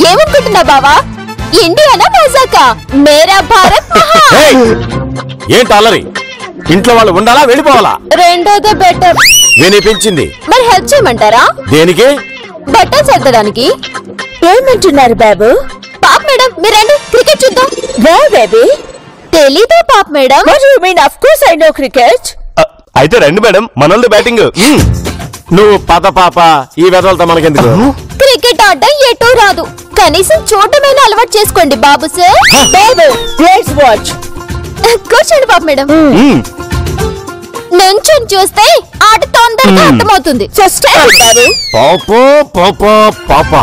ఏమనుకుంటున్నా బావా? ఇండియానా మజాకా? మేరా భారత్ మహాన్. ఏంటి అల్లరి? ఇంట్లో వాళ్ళు ఉండాలా వెళ్ళిపోవాలా? రెండోదే బెటర్ వినిపించింది. మరి హెల్ప్ చేయమంటారా? దేనికి? బట్టలు సర్దడానికి. ఏమంటున్నారు బాబు? పాప్ మేడం మీరండి క్రికెట్ చూద్దాం. వా బేబీ. తెలీదా pop madam? What do you mean? Of course I know cricket. అయితే రండి మేడం, మనల్ని బ్యాటింగ్. నువ్వు పద పాప, ఈ వెదలతో మనకెందుకు? క్రికెట్ ఆడడం ఎటూ రాదు, కనీసం చూడటమైనా అలవాటు చేసుకోండి బాబు సార్. Babu let's watch. కూర్చోండి పాప్ మేడం. నుంచొని చూస్తే ఆట తొందరగా అర్థమవుతుంది. పాప పాప పాప.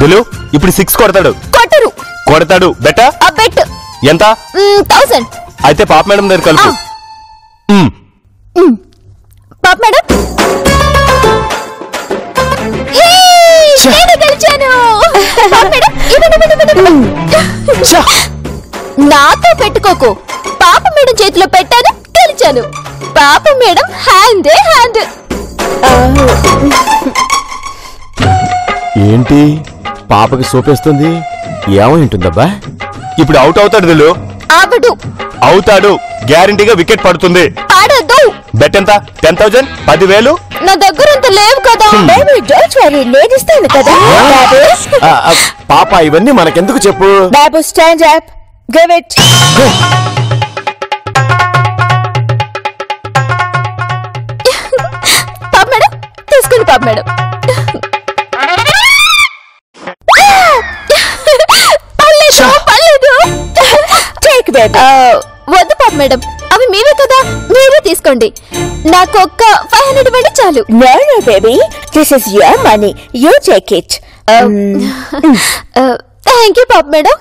దిలు ఇప్పుడు 6 కొడతాడు. కొట్టరు. కొడతాడు. బెట్ట బెట్ ఎంత? 1000. అయితే పాప మేడం దగ్గర కలుపు. పాప్ మేడం నేను గెలిచాను. పాప్ మేడం నాతో పెట్టుకోకు. పాప మేడం చేతిలో పెట్టాను, గెలిచాను. పాప మేడం హ్యాండ్. ఏంటి పాపకి సోపేస్తుంది? ఏమైంటుందబ్బా? ఇప్పుడు అవుట్ అవుతాడు దిలు. ఆగడు. అవుతాడు, గ్యారంటీగా వికెట్ పడుతుంది. ఆడద్దు. బెట్ ఎంత? 10,000. 10,000. నా దగ్గర అంత లేవు కదా. నేను ఇస్తాను కదా. పాప ఇవన్నీ మనకెందుకు చెప్పు. బాబు స్టాండ్ అప్. Give it. పాప మేడం తీసుకోండి. పాప మేడం పర్లేదు. Take baby. వద్దు పాప మేడం, అవి మీవే కదా, మీరే తీసుకోండి. నాకు ఒక్క 500 ఇవ్వండి చాలు. No baby, this is your money. You take it. Thank you పాప మేడం.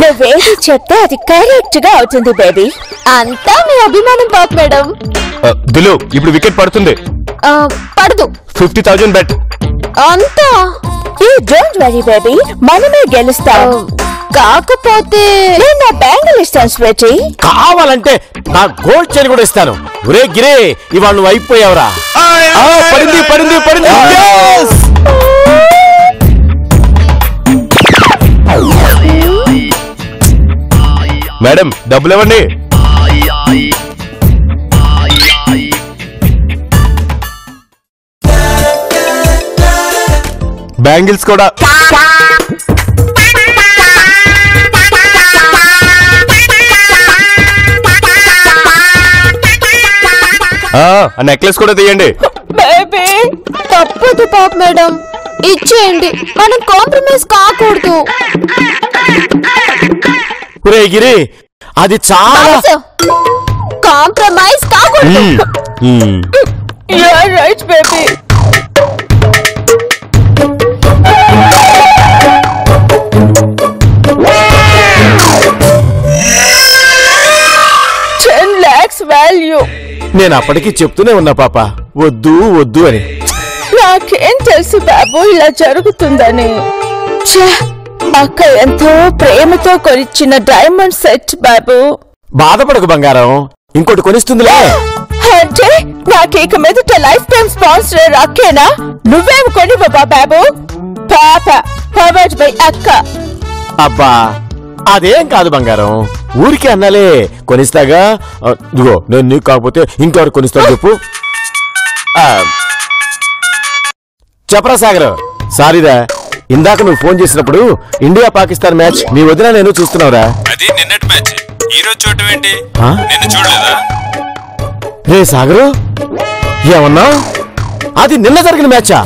నువ్వేది చెప్తే అది కరెక్ట్ గా అవుతుంది బేబీ. అంతా మీ అభిమానం పాప మేడం. దిలు ఇప్పుడు వికెట్ పడుతుంది. పడదు. 50,000 బెట్. అంతా You don't worry baby, మనమే గెలుస్తాం. కాకపోతే నేను నా బ్యాంగిల్ ఇస్తాను స్వీటీ. కావాలంటే నా గోల్డ్ చైన్ కూడా ఇస్తాను. ఒరే గిరే, ఇవాళ నువ్వు అయిపోయావురా. పడింది పడింది పడింది. మేడం డబ్బులు ఇవ్వండి. బ్యాంగిల్స్ కూడా. నెక్లెస్ కూడా తీయండి. బేబీ తప్పదు పాప మేడం, ఇచ్చేయండి. మనం కాంప్రమైజ్ కాకూడదు. ఒరే గిరి, అది చాలా కాంప్రమైజ్ కాకూడదు. You are right baby. Value. నేను అప్పటికి చెప్తూనే ఉన్నా పాప, వద్దు వద్దు అని. నాకేం తెలుసు బాబు ఇలా జరుగుతుందని. అక్క ఎంతో ప్రేమతో కొనిచ్చిన డైమండ్ సెట్ బాబు. బాధపడకు బంగారం, ఇంకోటి కొనిస్తుందిలే. అంటే నాకేక మీదట లైఫ్ టైం స్పాన్సర్ అక్కేనా? నువ్వేమి కొనివ్వబా బాబు? పాప పవర్డ్ బై అక్క. అబ్బా అదేం కాదు బంగారం, ఊరికే అన్నాలే, కొనిస్తాగా. ఇదిగో నేను నీకు కాకపోతే ఇంకెవరు కొనిస్తాడు చెప్పు. చెప్పరా సాగర్. సారీరా, ఇందాక నువ్వు ఫోన్ చేసినప్పుడు ఇండియా పాకిస్తాన్ మ్యాచ్ మీ వదిన నేను చూస్తున్నావురా. అది నిన్నటి మ్యాచ్, ఈ రోజు చూడటం ఏంటి? నిన్న చూడలేదా? రే సాగరు, ఏమన్నా? అది నిన్న జరిగిన మ్యాచా?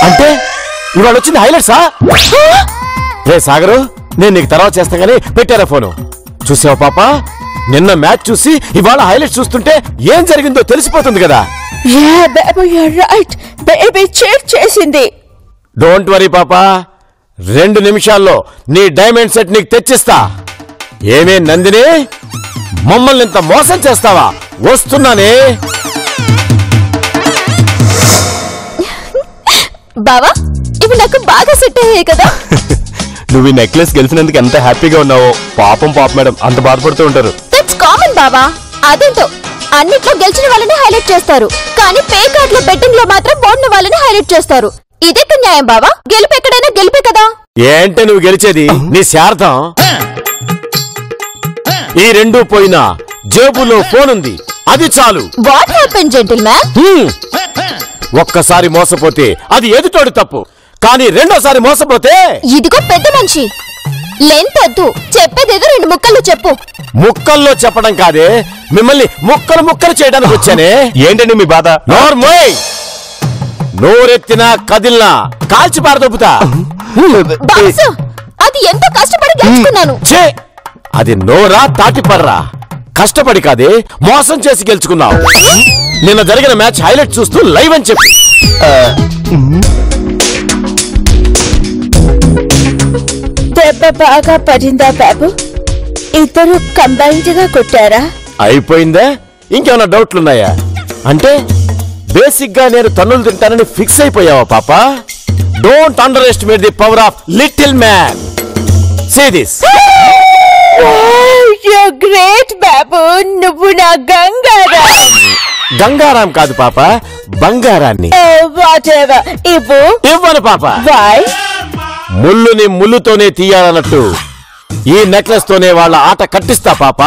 అంటే ఇవాళ వచ్చింది హైలైట్సా? రే సాగరు, నేను నీకు తర్వాత చేస్తా గానీ పెట్టారా ఫోను? చూసావా పాప, నిన్న మ్యాచ్ చూసి ఇవాళ హైలైట్స్ చూస్తుంటే ఏం జరిగిందో తెలిసిపోతుంది కదా. చేసింది. డోంట్ వరీ పాప, 2 నిమిషాల్లో నీ డైమండ్ సెట్ నీకు తెచ్చిస్తా. ఏమే నందిని, మమ్మల్ని ఇంత మోసం చేస్తావా? వస్తున్నానే. బావా ఇవి నాకు బాగా సెట్ అయ్యాయి కదా. నువ్వు ఈ నెక్లెస్ గెలిచినందుకు ఎంత హ్యాపీగా ఉన్నావో. పాపం మేడం అంత బాధపడుతూ ఉంటారు. దట్స్ కామన్ బాబా. అదేంటో అన్నిట్లో గెలిచిన వాళ్ళని హైలైట్ చేస్తారు, కానీ పే కార్డ్ లో బెట్టింగ్ లో మాత్రం ఓడిన వాళ్ళని హైలైట్ చేస్తారు. ఇదెక్క న్యాయం బాబా? గెలుపు ఎక్కడైనా గెలిపే కదా. ఏంటే నువ్వు గెలిచేది? నీ శార్థం. ఈ రెండు పోయినా జేబులో ఫోన్ ఉంది, అది చాలు. What happen gentleman? ఒక్కసారి మోసపోతే అది ఎదుటోడి తప్పు, కానీ రెండోసారి మోసపోతే. ఇదిగో పెద్ద మనిషి, లెంత్ వద్దు, చెప్పేదేదో 2 ముక్కల్లో చెప్పు. ముక్కల్లో చెప్పడం కాదే, మిమ్మల్ని ముక్కలు ముక్కలు చేయడానికి వచ్చానే. ఏంటండి మీ బాధ? నోర్మోయ్, నోరెత్తినా కదిల్నా కాల్చి పారదొబ్బుతా. బాసు, అది ఎంతో కష్టపడి గెలుచుకున్నాను. ఛే, అది నోరా తాటిపర్రా? కష్టపడి కాదే, మోసం చేసి గెలుచుకున్నావు. నిన్న జరిగిన మ్యాచ్ హైలైట్ చూస్తూ లైవ్ అని చెప్పి. దెబ్బ బాగా పడిందా బాబు? ఇద్దరు కంబైన్డ్ గా కొట్టారా? అయిపోయిందా? ఇంకేమైనా డౌట్లున్నాయా? అంటే బేసిక్ గా నేను తన్నులు తింటానని ఫిక్స్ అయిపోయావా పాప? Don't under estimate the power of little man. Say this. You're great బాబు, నువ్వు నా గంగారాం. గంగారాం కాదు పాప, బంగారాన్ని. Whatever, ఇవ్వను పాప. Why? ముళ్ళుని ముళ్ళుతోనే తీయాలన్నట్టు ఈ నెక్లెస్ తోనే వాళ్ళ ఆట కట్టిస్తా పాప.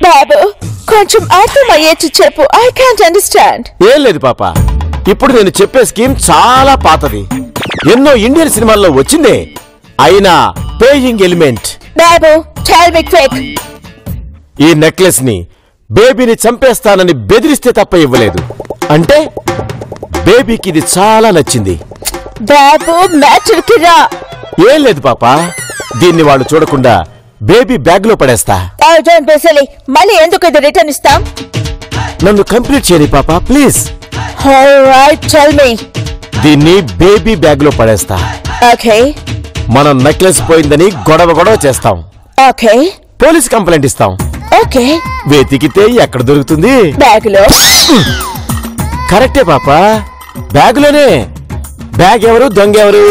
బాబు, కొంచెం అర్థమయ్యేట్టు చెప్పు. I can't understand. ఏం లేదు పాప, ఇప్పుడు నేను చెప్పే స్కీమ్ చాలా పాతది, ఎన్నో ఇండియన్ సినిమాల్లో వచ్చిందే, అయినా పేయింగ్ ఎలిమెంట్. బాబు, tell me quick. ఈ నెక్లెస్ ని బేబీని చంపేస్తానని బెదిరిస్తే తప్ప ఇవ్వలేదు. అంటే బేబీకి ఇది చాలా నచ్చింది. బాబు, మ్యాటర్ కి రా. ఏం లేదు పాప, దీన్ని వాళ్ళు చూడకుండా బేబీ బ్యాగ్ లో పడేస్తా. Don't be silly. మళ్ళీ ఎందుకు ఇది రిటర్న్ ఇస్తాం? నన్ను కంప్లీట్ చేయని పాప ప్లీజ్. Alright, tell me. దీన్ని బేబీ బ్యాగ్ లో పడేస్తా. Okay. మనం నెక్లెస్ పోయిందని గొడవ చేస్తాం. Okay. పోలీస్ కంప్లైంట్ ఇస్తాం. Okay. వెతికితే ఎక్కడ దొరుకుతుంది? బ్యాగ్ లో. కరెక్టే పాప, బ్యాగ్ లోనే. బ్యాగ్ ఎవరు, దొంగ ఎవరు?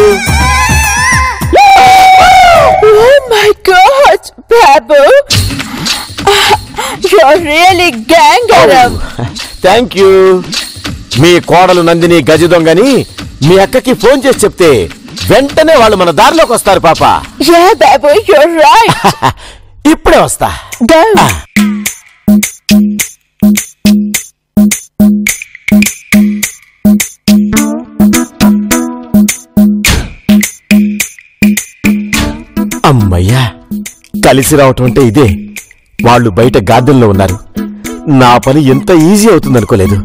Oh my God, బాబు, you're really gangaram. Thank you. మీ కోడలు నందిని గజ దొంగని మీ అక్కకి ఫోన్ చేసి చెప్తే వెంటనే వాళ్ళు మన దారిలోకి వస్తారు పాప. Yeah, Babu, you're right. ఇప్పుడే వస్తా. Go. అమ్మయ్యా, కలిసి రావటం అంటే ఇదే. వాళ్ళు బయట గార్డెన్ లో ఉన్నారు, నా పని ఎంత ఈజీ అవుతుంది అనుకోలేదు.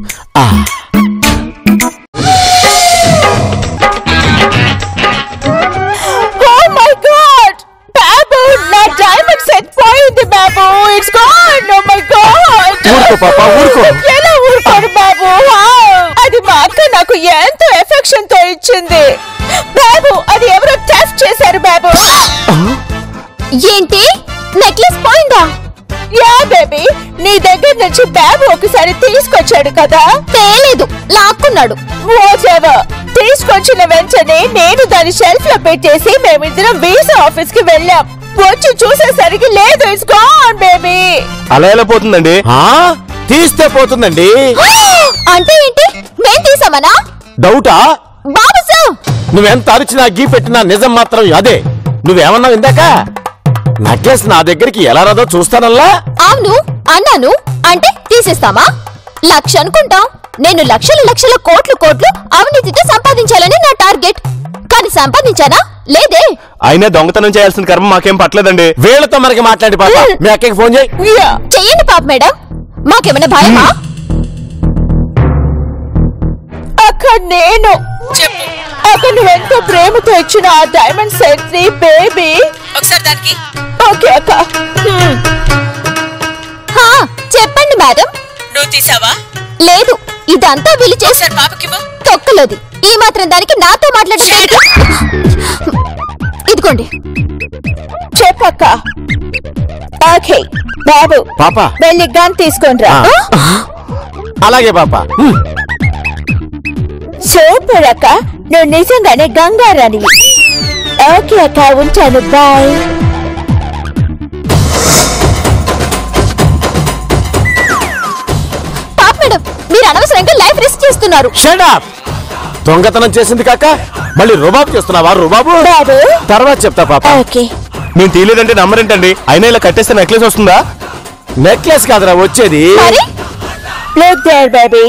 Oh my God, బాబు, నా డైమండ్ సెట్ పోయింది బాబు. It's gone. Oh my God. ఊరుకో పాప, ఊరుకో. ఎలా ఊరుకోను బాబు? అది మా అక్క నాకు ఎంతో ఎఫెక్షన్ తో ఇచ్చింది బాబు. అది ఎవరో టెస్ట్ చేశారు బాబు. ఏంటి, నెక్లెస్ పోయిందా? యా బేబీ, నీ దగ్గర నుంచి బాబు ఒకసారి తీసుకొచ్చాడు కదా. తేలేదు, లాక్కున్నాడు. Whatever. తీసుకొచ్చిన వెంటనే నేను దాని షెల్ఫ్ లో పెట్టేసి మేమిద్దరం వీసా ఆఫీస్ కి వెళ్ళాం. వచ్చి చూసేసరికి లేదు. It's gone baby. అలా ఎలా పోతుందండి? తీస్తే పోతుందండి. అంటే ఏంటి, మేం తీసామనా? డౌటా? బాబు సార్, నువ్వెంత అరిచినా గీ పెట్టినా నిజం మాత్రం అదే. నువ్వేమన్నావు ఇందాక? నెక్లెస్ నా దగ్గరికి ఎలా రాదో చూస్తానల్లా. అవును అన్నాను. అంటే తీసేస్తామా? 1,00,000 అనుకుంటాం. నేను లక్షల కోట్లు అవినీతితో సంపాదించాలని నా టార్గెట్. కానీ సంపాదించానా? లేదే. అయినా దొంగతనం చేయాల్సిన కర్మ మాకేం పట్టలేదండి. వీళ్ళతో మనకి మాట్లాడి పాప, మీ అక్కకి ఫోన్ చేయి. చెయ్యండి పాప మేడం, మాకేమైనా భయమా? అక్క, నేను అక్క నువ్వెంతో ప్రేమతో ఇచ్చిన ఆ డైమండ్ సెట్ ని బేబీ ఒకసారి దానికి. ఓకే అక్క. చెప్పండి మేడం. నువ్వు తీసావా? లేదు, ఇదంతా వీళ్ళు చేశారు. ఒకసారి పాపకివ్వు. తొక్కలోది. ఈ మాత్రం దానికి నాతో మాట్లాడలేదు. ఇదిగోండి. చెప్పక్క. ఓకే బాబు, పాప వెళ్ళి గన్ తీసుకొని రా. అలాగే పాప. సూపర్ అక్క, నువ్వు నిజంగానే గంగారాణి. ఓకే అక్క, ఉంటాను. బాయ్. పాప మేడం, మీరు అనవసరంగా లైఫ్ రిస్క్ చేస్తున్నారు. Shut up. దొంగతనం చేసింది కాక మళ్ళీ రుబాబు చేస్తున్నావా? రుబాబు బాబు తర్వాత చెప్తా పాప. ఓకే. నేను తీయలేదంటే నమ్మరేంటండి? అయినా ఇలా కట్టేస్తే నెక్లెస్ వస్తుందా? నెక్లెస్ కాదురా వచ్చేది. మరి లుక్ దేర్ బేబీ.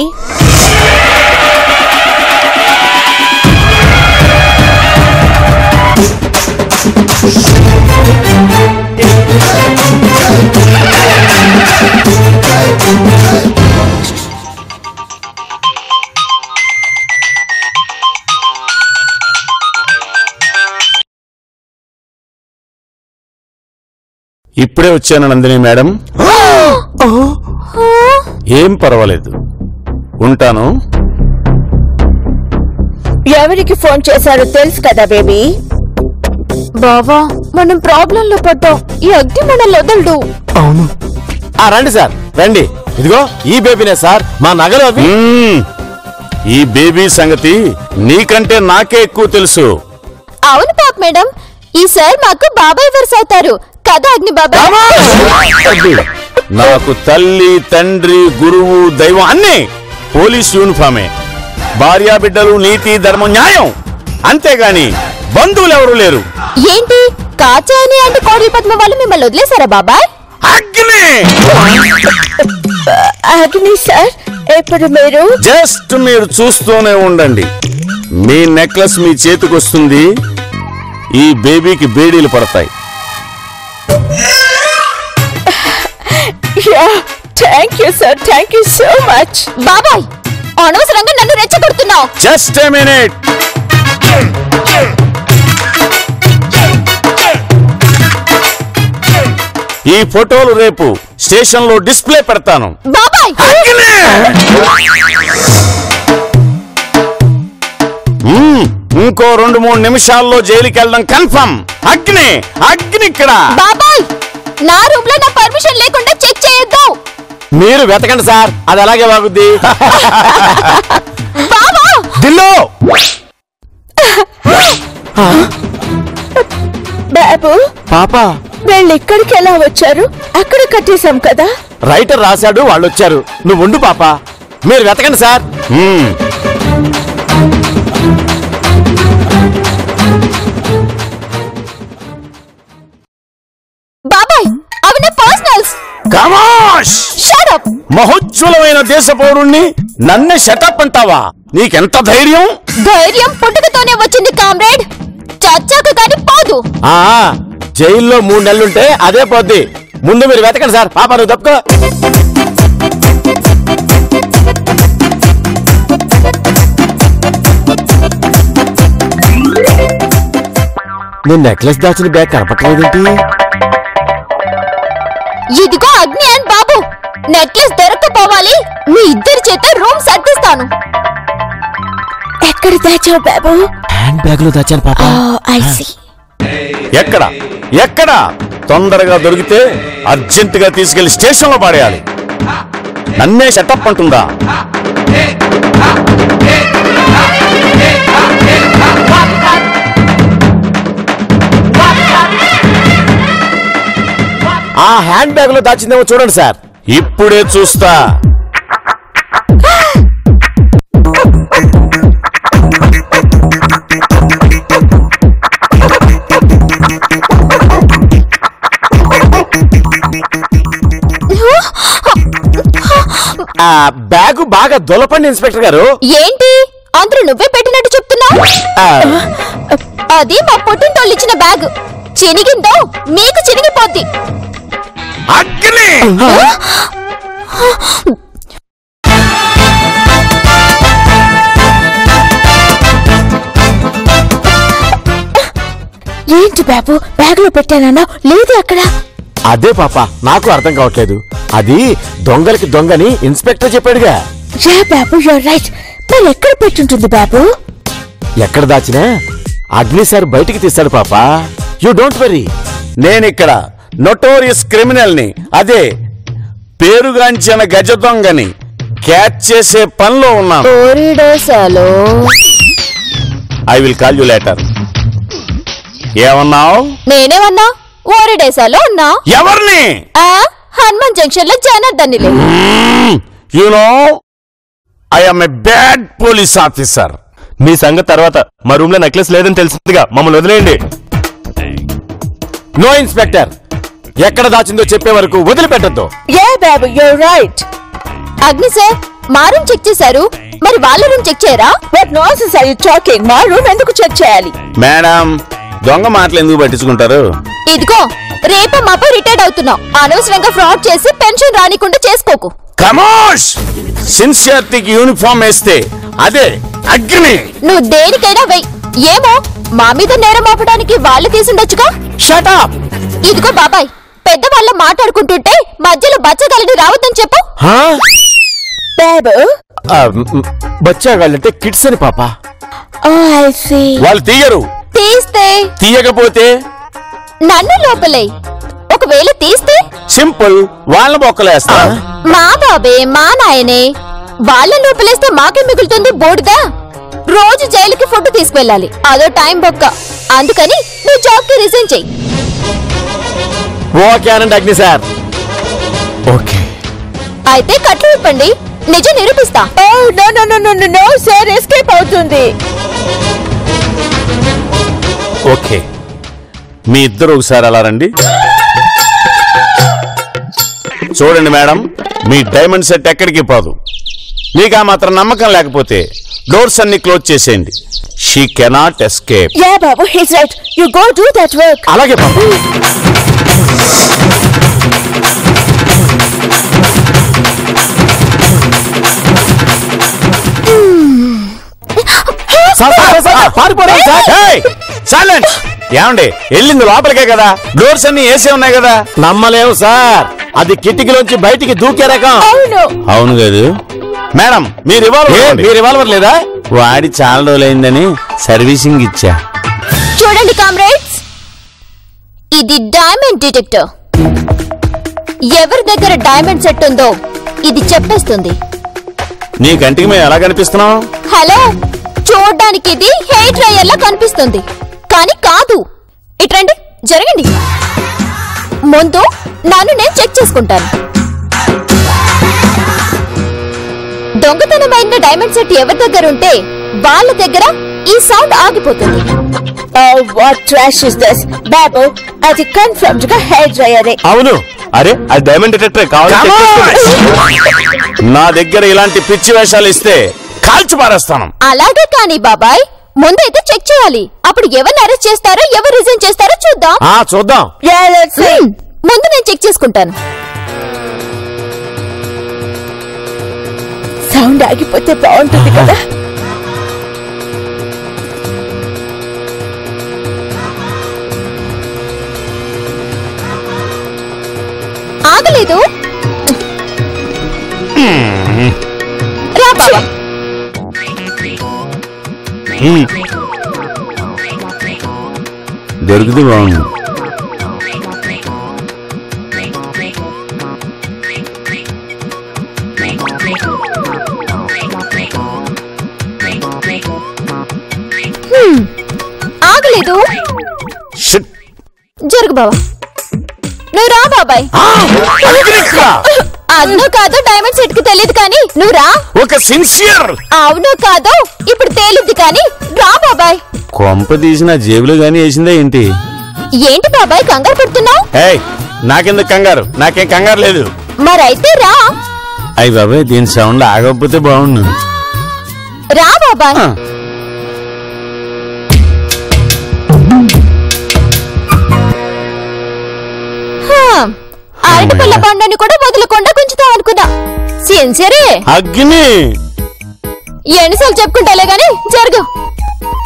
ఇప్పుడే వచ్చాను నందిని మేడం. ఏం పర్వాలేదు, ఉంటాను. ఎవరికి ఫోన్ చేశారో తెలుసు కదా బేబీ? బావా, మనం ప్రాబ్లం లో పడ్డాం. ఈ అగ్ని మనల్ని వదలడు. అవును. రండి సార్, రండి. ఇదిగో ఈ బేబీనే సార్, మా నగలు అవి. ఈ బేబీ సంగతి నీకంటే నాకే ఎక్కువ తెలుసు. అవును పాప మేడం, ఈ సార్ మాకు బాబాయ్ వరుస అవుతారు కదా అగ్ని బాబాయ్. నాకు తల్లి, తండ్రి, గురువు, దైవం అన్నీ పోలీస్ యూనిఫామే. భార్యా బిడ్డలు, నీతి, ధర్మం, న్యాయం, అంతేగాని బంధువులు ఎవరు లేరు. ఏంటి కాచాని అంటే కోడి పద్మ వాళ్ళు మిమ్మల్ని వదిలేశారా బాబాయ్? అగ్ని అగ్ని సార్, ఇప్పుడు మీరు జస్ట్ మీరు చూస్తూనే ఉండండి. మీ నెక్లెస్ మీ చేతికి వస్తుంది. ఈ బేబీకి బేడీలు పడతాయి. Thank you sir, thank you so much. బాబాయ్, అనవసరంగా నన్ను రెచ్చగొడుతున్నావు. Just a minute. ఈ ఫోటోలు రేపు స్టేషన్ లో డిస్ప్లే పెడతాను. బాబాయ్, ఇంకో 2-3 నిమిషాల్లో జైలుకి వెళ్ళడం కన్ఫర్మ్. అగ్ని అగ్ని ఇక్కడ. బాబాయ్, నా రూమ్ లో నా పర్మిషన్ లేకుండా చెక్ చేయొద్దు. మీరు వెతకండి సార్, అది అలాగే వాగుద్ది. బాబా, దిల్లో బాబు పాపా, వీళ్ళు ఇక్కడికి ఎలా వచ్చారు? అక్కడ కట్టేశాం కదా. రైటర్ రాశాడు, వాళ్ళు వచ్చారు. నువ్వు ఉండు పాపా, మీరు వెతకండి సార్. బాబాయ్, అవి నా పర్సనల్స్. కమాష్! Shut up. మహోజ్వలమైన దేశ పౌరుణ్ణి నన్నే షటప్ అంటావా? నీకెంత ధైర్యం? ధైర్యం పుట్టుకతోనే వచ్చింది కామ్రేడ్, చచ్చాక కానీ పోదు. జైల్లో 3 నెలలుంటే అదే పోద్ది. ముందు మీరు వెతకండి సార్. పాప నువ్వు తప్పుకో. నేను నెక్లెస్ దాచిన బ్యాగ్ కనపట్లేదేంటి? ఇదిగో అగ్ని అండ్ బాబు, నెక్లెస్ దొరకపోవాలి. మీ ఇద్దరి చేత రూమ్ సర్దిస్తాను. ఎక్కడ దాచావు బాబు? హ్యాండ్ బ్యాగ్ లో దాచాను పాప. I see. ఎక్కడ ఎక్కడ? తొందరగా దొరికితే అర్జెంట్ గా తీసుకెళ్లి స్టేషన్ లో పాడేయాలి. నన్నే షటప్ అంటుందా? ఆ హ్యాండ్ బ్యాగ్ లో దాచిందేమో చూడండి సార్. ఇప్పుడే చూస్తా. ఆ బ్యాగు బాగా దొలపండి ఇన్స్పెక్టర్ గారు. ఏంటి అందరూ నువ్వే పెట్టినట్టు చెప్తున్నావు? అది మా పుట్టింటోళ్ళు ఇచ్చిన బ్యాగ్. చినిగిందో మీకు చినిగిపోద్ది. అగ్ని! ఏంటి బాబు, బ్యాగ్ లో పెట్టానన్నా లేదు అక్కడ? అదే పాప, నాకు అర్థం కావట్లేదు. అది దొంగలకి దొంగని ఇన్స్పెక్టర్ చెప్పాడుగా. యా బాబు, యూర్ రైట్. మరి ఎక్కడ పెట్టుంటుంది బాబు? ఎక్కడ దాచినా అగ్ని సార్ బయటికి తీస్తాడు పాప. You don't worry. నేనిక్కడ నోటోరియస్ క్రిమినల్ ని, అదే పేరుగాంచిన గజ దొంగని క్యాచ్ చేసే పనిలో ఉన్నాను. I will call you later. ఏమన్నావు? నేనేమన్నా ఓరిడేసాలో ఉన్నా. ఎవరిని? హనుమాన్ జంక్షన్ లో Janardhan you know I am a bad police officer. మీ సంగతి తర్వాత. మా రూమ్ లో నెక్లెస్ లేదని తెలిసిందిగా, మమ్మల్ని వదిలేయండి. నో ఇన్స్పెక్టర్, ఎక్కడ దాచిందో చెప్పే వరకు వదిలిపెట్టద్దు. Yeah, baby, you're right. అగ్ని సార్, మా రూమ్ చెక్ చేశారు, మరి వాళ్ళ రూమ్ చెక్ చేయరా? What nonsense are you talking? మా రూమ్ ఎందుకు చెక్ చేయాలి? మేడం, దొంగ మాటలు ఎందుకు పట్టించుకుంటారు? ఇదిగో రేపు మాపై రిటైర్డ్ అవుతున్నావు. అనవసరంగా ఫ్రాడ్ చేసి పెన్షన్ రానికుండా చేసుకోకు. కమోష్! సిన్సియారిటీకి యూనిఫామ్ వేస్తే అదే అగ్ని. నువ్వు దేనికైనా వెయ్. ఏమో మా మీద నేరం మోపడానికి వాళ్ళు తీసుండొచ్చుగా. Shut up. ఇదిగో బాబాయ్, పెద్దవాళ్ళ మాట్లాడుకుంటుంటే మధ్యలో బచ్చగలని రావద్దని చెప్పు. Baby? బచ్చాగాళ్ళంటే కిడ్స్ అని పాప. Oh, I see. వాళ్ళు తీయరు. తీస్తే తీయకపోతే నన్ను లోపలే. ఒకవేళ తీస్తే సింపుల్, వాళ్ళ బొక్కలేస్తా. మా బాబే, మా నాయనే. వాళ్ళ లోపలేస్తే మాకే మిగులుతుంది బోర్డుగా. రోజు జైలుకి ఫుడ్ తీసుకువెళ్ళాలి, అదో టైం బొక్క. అందుకని నువ్వు జాబ్ కి రిజైన్ చెయ్యి. ఓకేనండి అగ్ని సార్. ఓకే. అయితే కట్లు విప్పండి, నిజం నిరూపిస్తా. Oh, no, no, no, no, no, no, sir, escape అవుతుంది. ఓకే, మీ ఇద్దరు ఒకసారి అలా రండి. చూడండి మేడం, మీ డైమండ్ సెట్ ఎక్కడికి పోదు. మీకు ఆ మాత్రం నమ్మకం లేకపోతే డోర్స్ అన్ని క్లోజ్ చేసేయండి. She cannot escape. Yeah, Babu, he's right. You go do that work. అలాగే బాబు. ఏమండి, వెళ్ళింది లోపలికే కదా, డోర్స్ అన్ని వేసే ఉన్నాయి కదా. నమ్మలేము సార్, అది కిటికీలోంచి బయటికి దూకే రకం. అవును కదా మేడం, మీ రివాల్వర్ లేదా? వాడి చాలా రోజులైందని సర్వీసింగ్ ఇచ్చా. చూడండి కామ్రేడ్స్, ఇది డైమండ్ డిటెక్టర్. ఎవరి దగ్గర డైమండ్ సెట్ ఉందో ఇది చెప్పేస్తుంది. నీ కంటికి మేము ఎలా కనిపిస్తున్నాం? హలో, చూడ్డానికి ఇది హెయిర్ డ్రైయర్ లా కనిపిస్తుంది, కానీ కాదు. ఇట్రండి, జరగండి. ముందు నన్ను నేను చెక్ చేసుకుంటాను. దొంగతనమైన డైమండ్ సెట్ ఎవరి దగ్గర ఉంటే వాళ్ళ దగ్గర ఈ సౌండ్ ఆగిపోతుంది. Oh, what trash is this? Babu, అది కన్ఫర్మ్డ్ గా హెయిర్ డ్రైయర్. అవును, అరే అది డైమండ్ డిటెక్టర్ కావాలి. నా దగ్గర ఇలాంటి పిచ్చి వేషాలు ఇస్తే కాల్చి పారేస్తాను. అలాగే కానీ బాబాయ్, ముందైతే చెక్ చేయాలి. అప్పుడు ఎవరిని అరెస్ట్ చేస్తారో ఎవరు రిజైన్ చేస్తారో చూద్దాం. చూద్దాం. Yeah, let's see. ముందు నేను చెక్ చేసుకుంటాను. సౌండ్ ఆగిపోతే బాగుంటుంది కదా. ఆగలేదు. రా బాబా. దొరికితే బాగుంది. ఆగలేదు. జరుగు బాబా. నువ్వు రా బాబాయ్. అవునో కాదో డైమండ్ సెట్ కి తెలియదు కానీ నువ్వు రా. ఒక సిన్సియర్. అవునో కాదో ఇప్పుడు తేలిద్ది కానీ రా బాబాయ్. కొంప తీసిన జేబులో గానీ వేసిందా ఏంటి? ఏంటి బాబాయ్ కంగారు పడుతున్నావు? నాకెందుకు కంగారు, నాకేం కంగారు లేదు. మరైతే రా. అయ్యి బాబాయ్, దీని సౌండ్ ఆగకపోతే బాగుండు. రా బాబాయ్. అరటి పళ్ళ బండని కూడా వదలకుండా గుంచుతావు అనుకున్నా. సిన్సియరే. అగ్ని. ఎన్నిసార్లు చెప్పుకుంటాలే గాని జరుగు.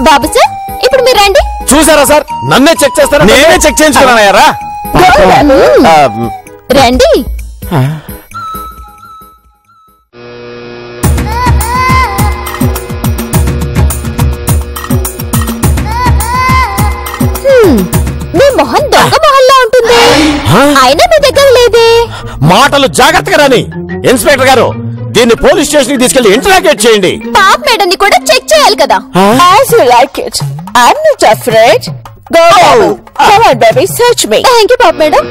బాబు సార్, ఇప్పుడు మీరు రండి. చూసారా సార్, నన్నే చెక్ చేస్తారా? నేనే చెక్ చేయించుకున్నారా? రండి. మీ మొహం దొంగ మొహల్లా ఉంటుంది, అయినా మీ దగ్గర లేదే. మాటలు జాగ్రత్తగా రాని. ఇన్స్పెక్టర్ గారు, దీన్ని పోలీస్ స్టేషన్ కి తీసుకెళ్లి ఇంటరాగేట్ చేయండి. పాప మేడని కూడా చెక్ చేయాలి కదా. As you like it. I'm not afraid. Go, Babu. Come on, baby, search me. Thank you పాప మేడం.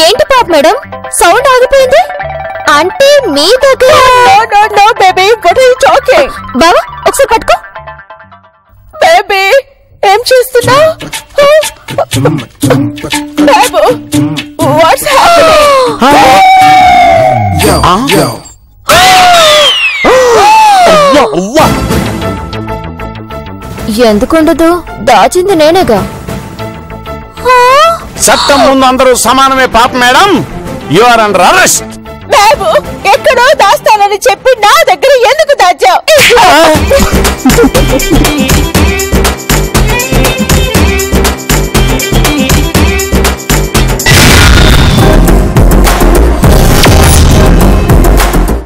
ఏంటి పాప మేడం సౌండ్ ఆగిపోయింది? అంటే మీ దగ్గర No, baby. What are you talking? బావా ఒకసారి పట్టుకో. Baby, ఏం చేస్తున్నావు? Babu, what's happening? ఎందుకుండదు, దాచింది నేనేగా. చట్టం ముందు అందరూ సమానమే పాప madam. You are under arrest. Babu, ఎక్కడో దాస్తాను